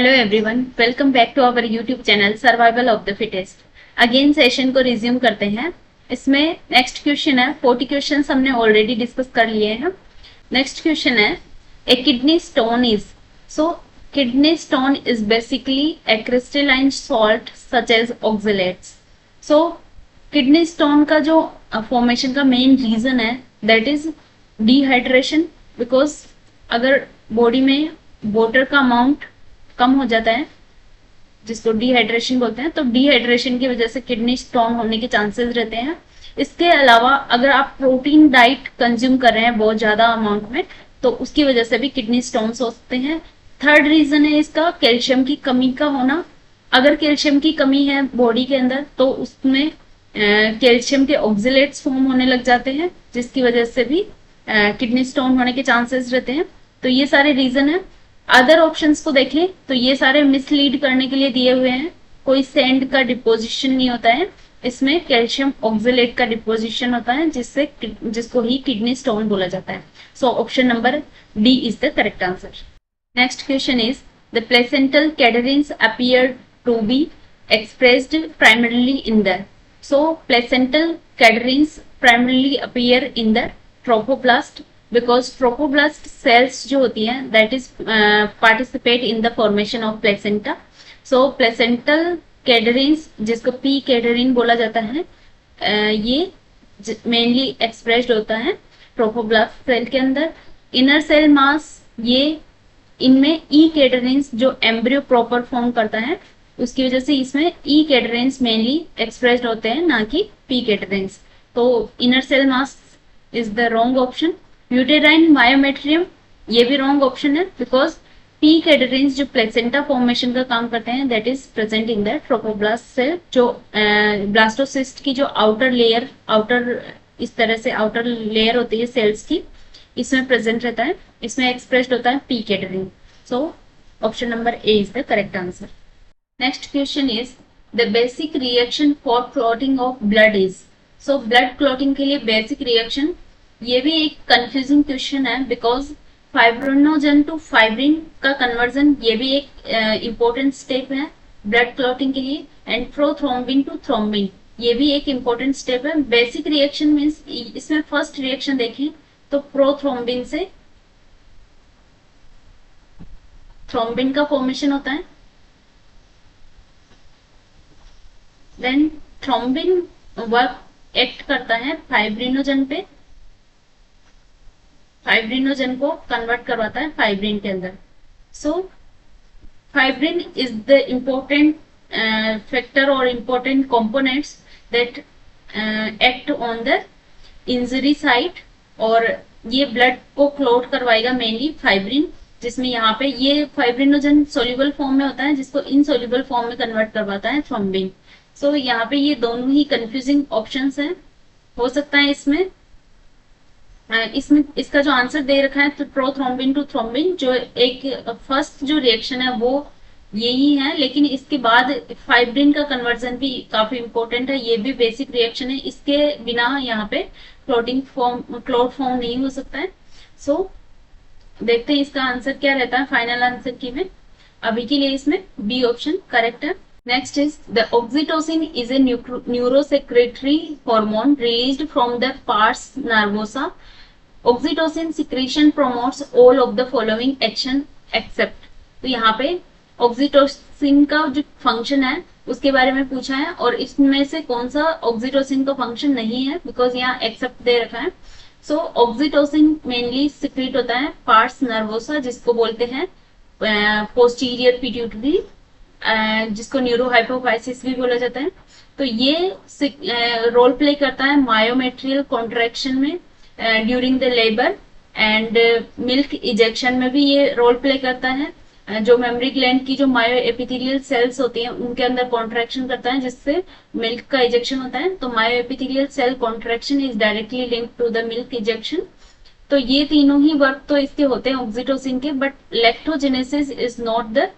Hello everyone, welcome back to our YouTube channel survival of the fittest. Again session को resume करते हैं। इसमें next question है, 40 questions हमने ऑलरेडी डिस्कस कर लिए हैं। नेक्स्ट क्वेश्चन है, a kidney stone is so kidney stone is basically a crystalline salt such as oxalates. So kidney stone का जो फॉर्मेशन का मेन रीजन है दैट इज डिहाइड्रेशन। बिकॉज अगर बॉडी में वाटर का अमाउंट कम हो जाता है, जिसको डिहाइड्रेशन बोलते हैं, तो डिहाइड्रेशन की वजह से किडनी स्टोन होने के चांसेस रहते हैं। इसके अलावा अगर आप प्रोटीन डाइट कंज्यूम कर रहे हैं बहुत ज्यादा अमाउंट में, तो उसकी वजह से भी किडनी स्टोन्स हो सकते हैं। थर्ड रीजन है इसका कैल्शियम की कमी का होना। अगर कैल्शियम की कमी है बॉडी के अंदर तो उसमें कैल्शियम के ऑक्सलेट्स फॉर्म होने लग जाते हैं, जिसकी वजह से भी किडनी स्टोन होने के चांसेस रहते हैं। तो ये सारे रीजन है। अदर ऑप्शंस को देखें तो ये सारे मिसलीड करने के लिए दिए हुए हैं। कोई सैंड का डिपोजिशन नहीं होता है, इसमें कैल्शियम ऑक्सलेट का डिपोजिशन होता है, जिसको ही किडनी स्टोन बोला जाता है। So option number D is the correct answer. Next question is the placental cadherins appear to be expressed primarily in the placental cadherins primarily appear in the trophoblast because trophoblast cells जो होती हैं that is participate in the formation of placenta. So placental cadherins जिसको P cadherin बोला जाता है, ये mainly expressed होता है trophoblast cell के अंदर। inner cell mass ये इनमें E cadherins जो embryo proper form करता है, उसकी वजह से इसमें E cadherins mainly expressed होते हैं, ना कि P cadherins। तो inner cell mass is the wrong option। Uterine myometrium ये भी रॉन्ग ऑप्शन है, बिकॉज पी कैडरेंस जो प्लेसेंटा फॉर्मेशन का काम करते हैं that is present in the trophoblast cell. जो ब्लास्टोसिस्ट की जो आउटर इस तरह से आउटर लेयर होती है सेल्स की, इसमें प्रेजेंट रहता है, इसमें एक्सप्रेस्ड होता है P cadherin. So option number A is the correct answer. Next question is the basic reaction for clotting of blood is. So blood clotting के लिए बेसिक रिएक्शन, ये भी एक कंफ्यूजिंग क्वेश्चन है, बिकॉज फाइब्रिनोजन टू फाइब्रिन का conversion ये भी एक इम्पोर्टेंट स्टेप है ब्लड क्लॉटिंग के लिए। एंड प्रोथ्रोम्बिन टू थ्रोम्बिन ये भी एक इम्पोर्टेंट स्टेप है। बेसिक रिएक्शन मीन्स इसमें फर्स्ट रिएक्शन देखें तो प्रोथ्रोम्बिन से थ्रोम्बिन का फॉर्मेशन होता है। देन थ्रोम्बिन वर्क एक्ट करता है फाइब्रिनोजन पे, फाइब्रिनोजन को कन्वर्ट करवाता है फाइब्रिन के अंदर। So fibrin is the important factor और important components that act on the injury site, और ये ब्लड को क्लॉट करवाएगा मेनली फाइब्रिन, जिसमें यहाँ पे ये फाइब्रिनोजन सोल्यूबल फॉर्म में होता है, जिसको इनसोल्यूबल फॉर्म में कन्वर्ट करवाता है थ्रोम्बिन। सो यहाँ पे ये दोनों ही कंफ्यूजिंग ऑप्शंस हैं। हो सकता है इसमें इसका जो आंसर दे रखा है तो प्रोथ्रोम्बिन टू थ्रोम्बिन, जो एक फर्स्ट जो रिएक्शन है वो यही है, लेकिन इसके बाद फाइब्रिन का कन्वर्जन भी काफी इंपॉर्टेंट है, ये भी बेसिक रिएक्शन है। इसके बिना यहाँ पे क्लॉट फॉर्म नहीं हो सकता है। सो देखते हैं इसका आंसर क्या रहता है फाइनल आंसर की में। अभी के लिए इसमें बी ऑप्शन करेक्ट है। Next is the oxytocin is a neurosecretory hormone released from the pars nervosa. Oxytocin secretion promotes all of the following action except. तो यहाँ पे ऑक्सीटोसिन का जो फंक्शन है उसके बारे में पूछा है, और इसमें से कौन सा ऑक्सीटोसिन का फंक्शन नहीं है, बिकॉज यहाँ एक्सेप्ट दे रखा है। सो ऑक्सीटोसिन मेनली सिक्रीट होता है पार्स नर्वोसा, जिसको बोलते हैं पोस्टीरियर पिट्यूटरी, जिसको न्यूरोहाइपोफाइसिस भी बोला जाता है। तो ये रोल प्ले करता है मायोमेट्रियल कॉन्ट्रैक्शन में during the labour, and milk ejection में भी ये रोल प्ले करता है। जो मेमोरी ग्लैंड की जो मायो एपिथेलियल सेल्स होती हैं उनके अंदर कॉन्ट्रैक्शन करता है, जिससे मिल्क का इजेक्शन होता है। तो myoepithelial cell contraction is directly linked to the milk ejection. तो ये तीनों ही वर्क तो इसके होते हैं ऑक्सीटोसिन के, but lactogenesis is not the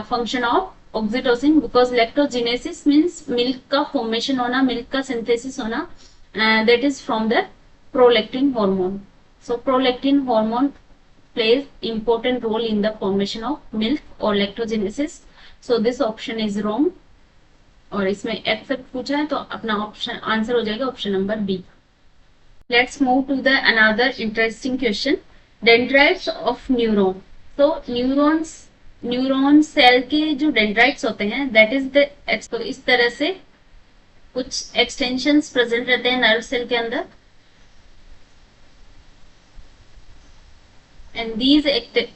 function of oxytocin, because lactogenesis means milk का फॉर्मेशन होना, मिल्क का सिंथेसिस होना, that is from the prolactin hormone. So prolactin hormone plays important role in the formation of milk or lactogenesis. So this option is wrong. और इसमें accept पूछा है तो अपना ऑप्शन आंसर हो जाएगा option number B. Let's move to the another interesting question. Dendrites of neuron. तो neuron cell के जो डेंड्राइट्स होते हैं दैट इज द, तो इस तरह से कुछ एक्सटेंशंस प्रेजेंट रहते हैं नर्व सेल के अंदर, and these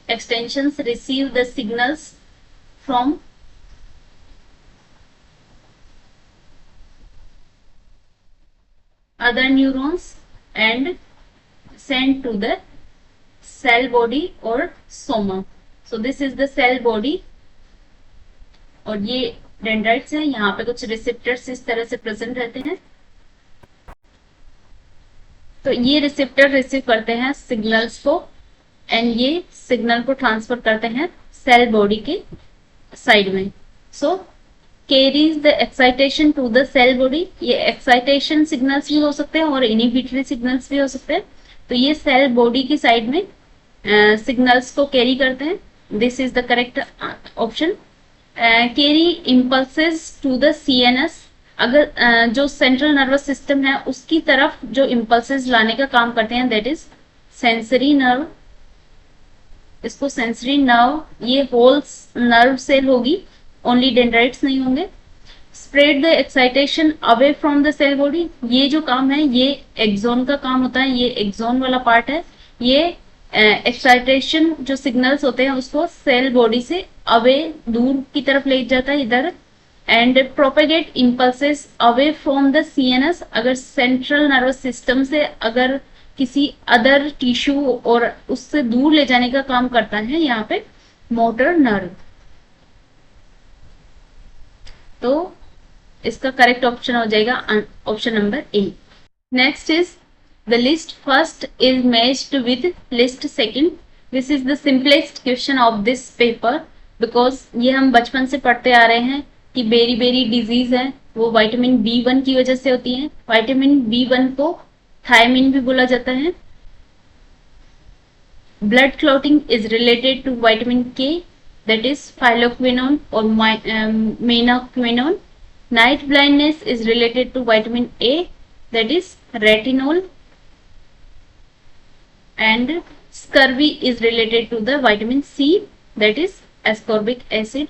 extensions receive the signals from other neurons and sent to the cell body or soma. So this is the cell body. और ये डेंड्राइट्स है, यहाँ पे कुछ रिसेप्टर्स इस तरह से प्रेजेंट रहते हैं. तो ये रिसेप्टर रिसीव करते हैं सिग्नल्स को एंड ये सिग्नल को ट्रांसफर करते हैं सेल बॉडी के साइड में. So carries the excitation to the cell body. ये एक्साइटेशन सिग्नल्स भी हो सकते हैं और इनिबिटरी सिग्नल्स भी हो सकते हैं. तो ये सेल बॉडी की साइड में सिग्नल्स को कैरी करते हैं. This is the correct option. Carry impulses to the CNS. अगर जो सेंट्रल नर्वस सिस्टम है उसकी तरफ जो इम्पल्सेस लाने का काम करते हैं दैट इज सेंसरी नर्व. इसको सेंसरी नर्व, ये होल नर्व सेल होगी, ओनली डेंड्राइट्स नहीं होंगे. Spread the excitation away from the cell body. ये जो काम है ये एक्सोन का काम होता है, ये एक्सोन वाला पार्ट है. ये एक्साइटेशन जो सिग्नल्स होते हैं उसको सेल बॉडी से अवे दूर की तरफ ले जाता है इधर. And propagate impulses away from the CNS. अगर सेंट्रल नर्वस सिस्टम से अगर किसी अदर टिश्यू और उससे दूर ले जाने का काम करता है यहाँ पे मोटर नर्व. तो इसका करेक्ट ऑप्शन हो जाएगा option number A. Next is the list first is matched with list second. This is the simplest question of this paper because ये हम बचपन से पढ़ते आ रहे हैं कि बेरी बेरी डिजीज है वो विटामिन B1 की वजह से होती है. विटामिन B1 को थायमिन भी बोला जाता है. Blood clotting is related to vitamin K that is phylloquinone or menaquinone. Night blindness is related to vitamin A that is retinol. And scurvy is related to the vitamin C that is ascorbic acid.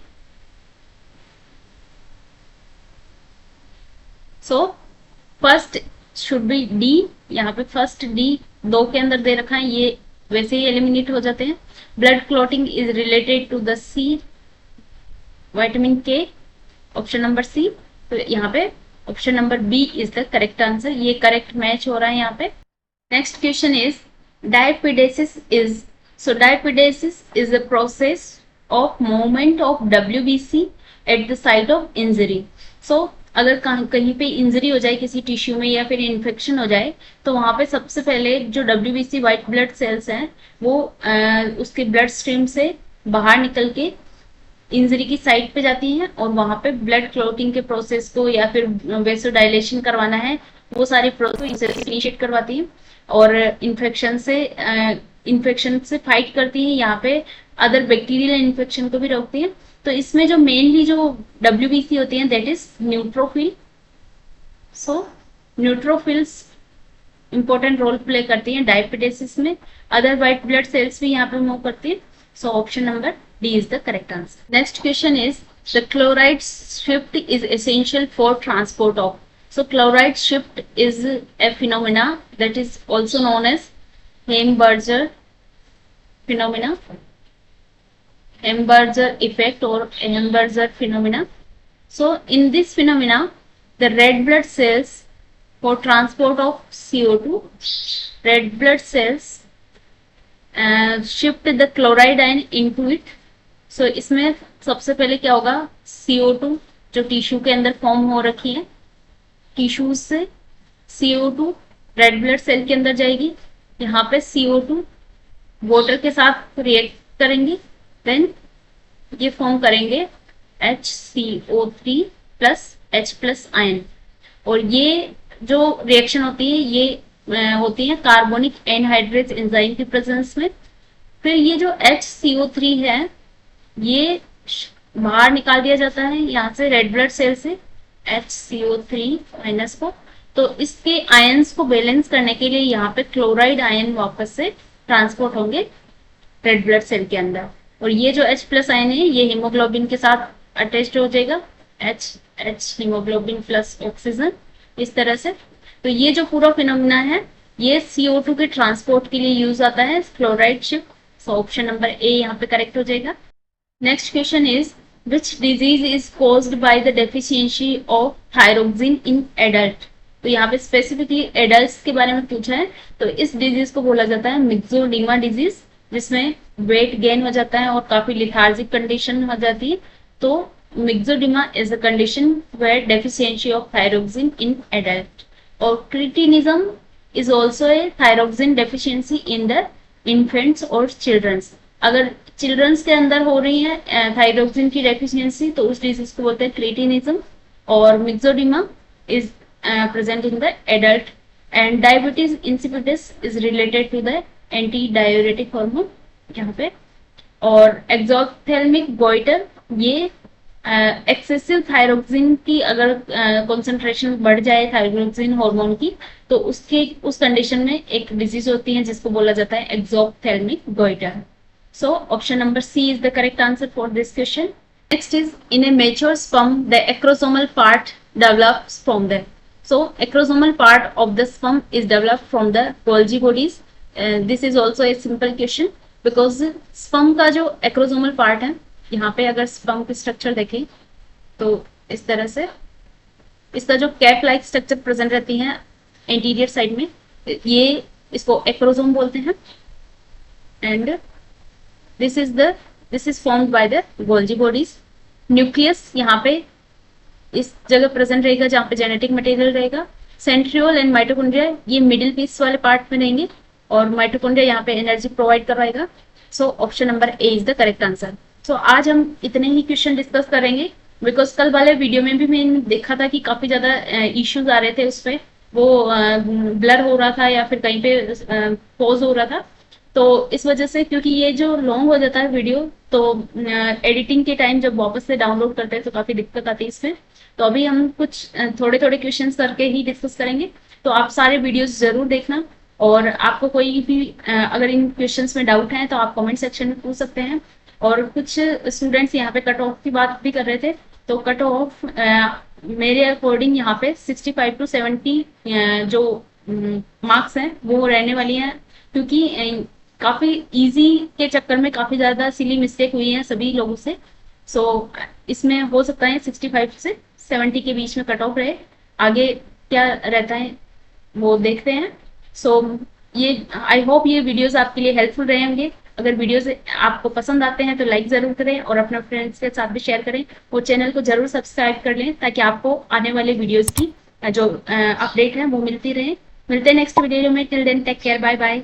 So first should be D. यहाँ पे first D दो के अंदर दे रखा है, ये वैसे ही eliminate हो जाते हैं. Blood clotting is related to the C vitamin K option number C. तो यहाँ पे option number B is the correct answer. ये करेक्ट मैच हो रहा है यहाँ पे. Next question is diapedesis is. So diapedesis is the process of movement of WBC at the site of injury. So अगर कहीं पे इंजरी हो जाए किसी टिश्यू में या फिर इन्फेक्शन हो जाए तो वहां पे सबसे पहले जो WBC व्हाइट ब्लड सेल्स हैं वो उसके ब्लड स्ट्रीम से बाहर निकल के इंजरी की साइट पे जाती हैं और वहां पे ब्लड क्लॉटिंग के प्रोसेस को या फिर वेसोडाइलेशन करवाना है वो सारी प्रोसेस इनिशिएट करवाती हैं और इन्फेक्शन से फाइट करती हैं. यहाँ पे अदर बैक्टीरियल इन्फेक्शन को भी रोकती हैं. तो इसमें जो मेनली जो WBC होती हैं that is neutrophil. So neutrophils important role play करती हैं डायबिटीज में. अदर व्हाइट ब्लड सेल्स भी यहाँ पे मूव करती है. So option number D is the correct answer. Next question is the chloride shift is essential for transport of. So chloride shift is a phenomena that is also known as Hamburger phenomena, Hamburger effect or Hamburger phenomena. So in this phenomena the red blood cells for transport of CO2, red blood cells shift the chloride ion into it. So इसमें सबसे पहले क्या होगा, CO2 जो tissue के अंदर form हो रखी है, टिश्यूज से CO2 रेड ब्लड सेल के अंदर जाएगी. यहाँ पे CO2 वाटर के साथ रिएक्ट करेंगे, देन ये फॉर्म करेंगे HCO3 plus H plus ion. और ये जो रिएक्शन होती है ये होती है कार्बोनिक एनहाइड्रेज एंजाइम की प्रेजेंस में. फिर ये जो HCO3 है ये बाहर निकाल दिया जाता है यहाँ से रेड ब्लड सेल से HCO3 माइनस को। तो इसके आयंस को बैलेंस करने के लिए यहाँ पे क्लोराइड आयन वापस से ट्रांसपोर्ट होंगे रेड ब्लड सेल के अंदर, और ये जो H+ आयन है ये हीमोग्लोबिन के साथ अटैच्ड हो जाएगा, H हीमोग्लोबिन प्लस ऑक्सीजन, इस तरह से। तो ये जो पूरा फिनोमिना है ये CO2 के ट्रांसपोर्ट के लिए यूज आता है, क्लोराइड शिफ्ट। सो ऑप्शन नंबर ए यहाँ पे करेक्ट हो जाएगा। Next question is which disease is caused by the deficiency of thyroxine in adult. तो यहाँ पे स्पेसिफिकली एडल्ट्स के बारे में पूछा है। तो इस डिजीज को बोला जाता है मिक्सोडिमा डिजीज, जिसमें वेट गेन हो जाता है और काफी लिथार्जिक कंडीशन हो जाती है। तो myxoedema is a condition where deficiency of thyroxine in adult. और cretinism is also a thyroxine deficiency in the infants और चिल्ड्रंस। अगर चिल्ड्रंस के अंदर हो रही है थायरोक्सिन की डेफिशिएंसी तो उस डिजीज को बोलते हैं क्रिटिनिज्म। और myxoedema is present in the adult, and diabetes insipidus is related to the anti-diuretic hormone यहाँ पे। और एक्सोथेल्मिक गोइटर ये एक्सेसिव थायरोक्सिन की अगर कंसंट्रेशन बढ़ जाए थायरोक्सिन हार्मोन की तो उस कंडीशन में एक डिजीज होती है जिसको बोला जाता है exophthalmic goitre. So option number C is the correct answer for this question. Next is in a mature sperm the acrosomal part develops from the. So acrosomal part of the sperm is developed from the Golgi bodies. This is also a simple question because sperm का जो acrosomal part है, यहाँ पे अगर sperm की structure देखें तो इस तरह से इसका जो कैप लाइक स्ट्रक्चर प्रेजेंट रहती है एंटीरियर साइड में, ये इसको एक्रोसोम बोलते हैं। And this is formed by the Golgi bodies. Nucleus यहाँ पे इस जगह प्रेजेंट रहेगा जहाँ पे जेनेटिक मटेरियल रहेगा। सेंट्रियोल एंड माइटोकॉन्ड्रिया ये मिडिल पीस वाले पार्ट में रहेंगे और माइटोकॉन्ड्रिया यहाँ पे एनर्जी प्रोवाइड करवाएगा। So option number A is the correct answer. सो आज हम इतने ही क्वेश्चन डिस्कस करेंगे बिकॉज कल वाले वीडियो में भी मैंने देखा था कि काफी ज्यादा इश्यूज आ रहे थे, उस पर वो ब्लर हो रहा था या फिर कहीं पे पॉज हो रहा था। तो इस वजह से क्योंकि ये जो लॉन्ग हो जाता है वीडियो तो एडिटिंग के टाइम जब वापस से डाउनलोड करते हैं तो काफी दिक्कत आती है इसमें। तो अभी हम कुछ थोड़े थोड़े क्वेश्चंस करके ही डिस्कस करेंगे, तो आप सारे वीडियोस जरूर देखना। और आपको कोई भी अगर इन क्वेश्चंस में डाउट है तो आप कमेंट सेक्शन में पूछ सकते हैं। और कुछ स्टूडेंट्स यहाँ पे कट ऑफ की बात भी कर रहे थे, तो कट ऑफ मेरे अकॉर्डिंग यहाँ पे 65 to 70 जो मार्क्स हैं वो रहने वाली हैं, क्योंकि काफी इजी के चक्कर में काफी ज्यादा सिली मिस्टेक हुई है सभी लोगों से। सो इसमें हो सकता है 65 से 70 के बीच में कट ऑफ रहे, आगे क्या रहता है वो देखते हैं। सो ये आई होप ये वीडियोस आपके लिए हेल्पफुल रहे होंगे। अगर वीडियोस आपको पसंद आते हैं तो लाइक जरूर करें और अपने फ्रेंड्स के साथ भी शेयर करें और चैनल को जरूर सब्सक्राइब कर लें ताकि आपको आने वाले वीडियोस की जो अपडेट है वो मिलती रहे। मिलते हैं नेक्स्ट वीडियो में। Till then take care, bye bye.